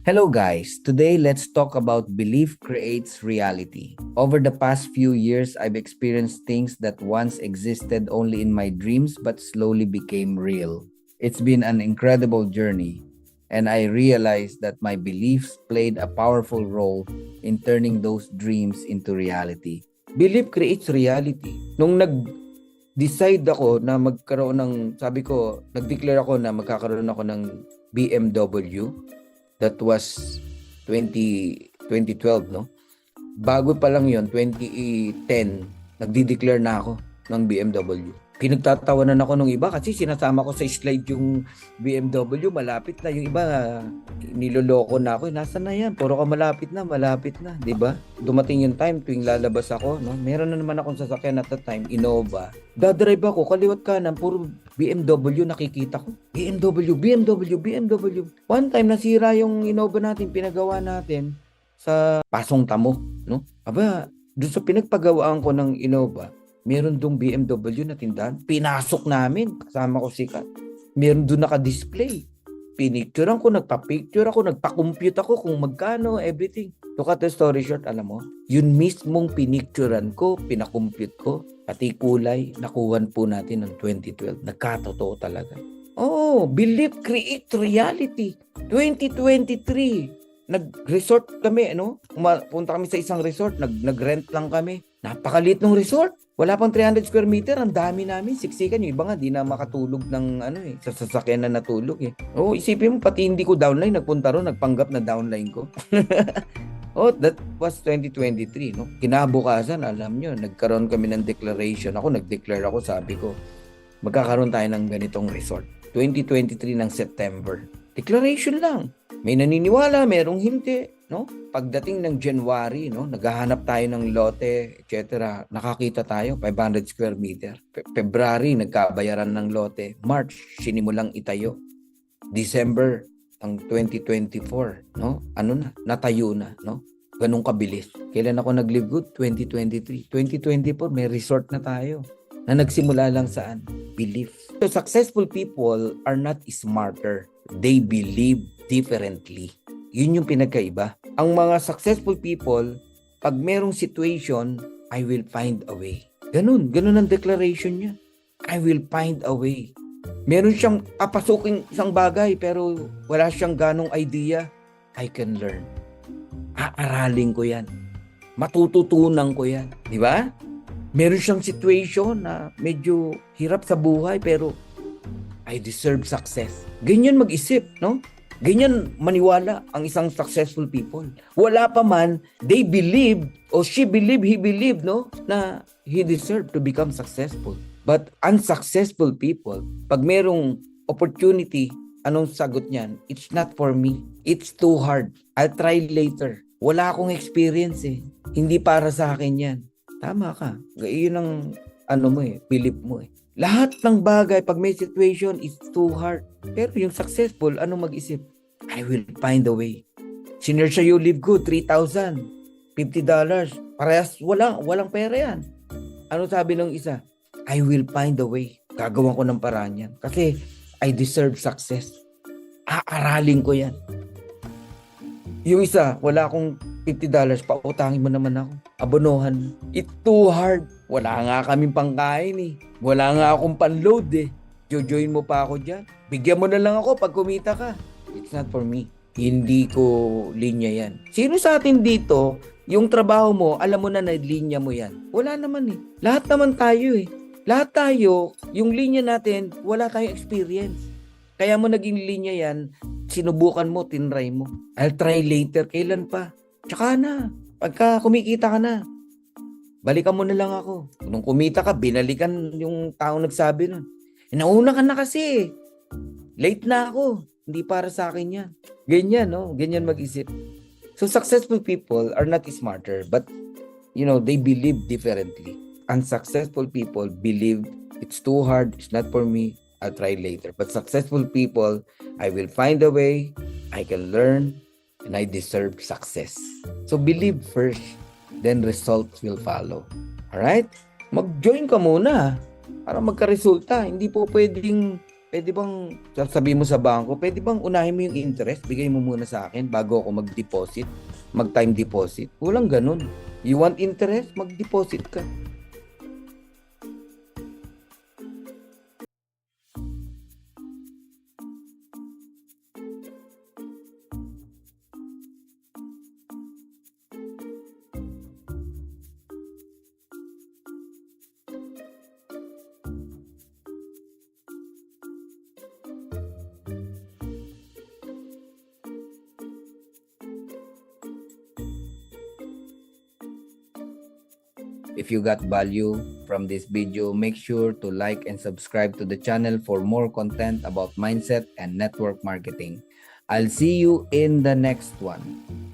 Hello guys, today let's talk about belief creates reality. Over the past few years, I've experienced things that once existed only in my dreams but slowly became real. It's been an incredible journey, and I realized that my beliefs played a powerful role in turning those dreams into reality. Belief creates reality. Nung nag-decide ako na magkaroon ng, sabi ko, nag-declare ako na magkakaroon ako ng BMW. That was 2012, no? Bago pa lang yon 2010, nagdi-declare na ako ng BMW. Pinagtatawanan ako ng iba kasi sinasama ko sa slide yung BMW, malapit na. Yung iba, niloloko na ako. Nasaan na yan? Puro ka malapit na, di ba? Dumating yung time tuwing lalabas ako, no? Meron na naman akong sasakyan at the time, Innova. Dadrive ako, kaliwat kanan, puro BMW nakikita ko. BMW. One time nasira yung Innova natin, pinagawa natin sa Pasong Tamo, no? Aba, doon sa pinagpagawaan ko ng Innova, meron dong BMW na tindahan. Pinasok namin, kasama ko si Kat. Meron doon naka-display. Pinicturean ko, nagpa-picture ako, nagpa-compute ako kung magkano, everything. To cut the story short, alam mo, yun mismong pinicturean ko, pinakompute ko, pati kulay, nakuhan po natin ng 2012. Nagkatotoo talaga. Oh, belief create reality. 2023, nag-resort kami, ano? Punta kami sa isang resort, nag-rent lang kami. Napakaliit ng resort. Wala pang 300 square meter, ang dami namin, siksikan. Yung iba nga, di na makatulog ng sa sasakyan na natulog eh. Oh, isipin mo, pati hindi ko downline, nagpunta ron, nagpanggap na downline ko. Oh, that was 2023, no? Kinabukasan, alam nyo, nagkaroon kami ng declaration. Ako, nag-declare ako, sabi ko, magkakaroon tayo ng ganitong resort. 2023 ng September. Declaration lang. May naniniwala, merong hindi, no? Pagdating ng January, no, naghahanap tayo ng lote, etc. Nakakita tayo 500 square meter. February, nagkabayaran ng lote. March, sinimulang itayo. December ng 2024, no? Ano na, natayo na, no? Ganun kabilis. Kailan ako nag-live good? 2023. 2024, may resort na tayo. Na nagsimula lang saan? Belief. So, successful people are not smarter. They believe differently. Yun yung pinagkaiba. Ang mga successful people, pag merong situation, I will find a way. Ganun ang declaration niya. I will find a way. Meron siyang papasuking isang bagay pero wala siyang ganong idea. I can learn. Aaralin ko yan. Matututunan ko yan. Di ba? Meron siyang situation na medyo hirap sa buhay pero I deserve success. Ganyan mag-isip, no? Ganyan maniwala ang isang successful people. Wala pa man, they believe or she believe, he believed, no? Na he deserved to become successful. But unsuccessful people, pag merong opportunity, anong sagot niyan? It's not for me. It's too hard. I'll try later. Wala akong experience eh. Hindi para sa akin yan. Tama ka. Iyon ang belief mo eh. Lahat ng bagay, pag may situation, it's too hard. Pero yung successful, ano mag-isip? I will find a way. Senior siya, you live good, $3,000, $50. Parehas, walang pera yan. Ano sabi ng isa? I will find a way. Gagawan ko ng paraan yan. Kasi I deserve success. Aaralin ko yan. Yung isa, wala akong $50, pautangin mo naman ako. Abonohan. It's too hard. Wala nga kaming pangkain eh. Wala nga akong panload eh. Jojoin mo pa ako dyan. Bigyan mo na lang ako pag kumita ka. It's not for me. Hindi ko linya yan. Sino sa atin dito, yung trabaho mo, alam mo na linya mo yan? Wala naman eh. Lahat naman tayo eh. Lahat tayo, yung linya natin, wala tayong experience. Kaya mo naging linya yan, sinubukan mo, tinry mo. I'll try later. Kailan pa? Tsaka na. Pagka kumikita ka na, balikan mo na lang ako. Nung kumita ka, binalikan yung taong nagsabi nun. Nauna ka na kasi. Late na ako. Hindi para sa akin yan. Ganyan, no? Ganyan mag-isip. So, successful people are not smarter, but, they believe differently. Unsuccessful people believe it's too hard, it's not for me, I'll try later. But successful people, I will find a way, I can learn, and I deserve success. So, believe first, then results will follow. Alright? Mag-join ka muna para magka-resulta. Hindi po pwedeng pwede bang sasabihin mo sa bangko, pwede bang unahin mo yung interest, bigay mo muna sa akin bago ako mag-deposit, mag-time deposit. Walang ganun. You want interest, mag-deposit ka. If you got value from this video, make sure to like and subscribe to the channel for more content about mindset and network marketing. I'll see you in the next one.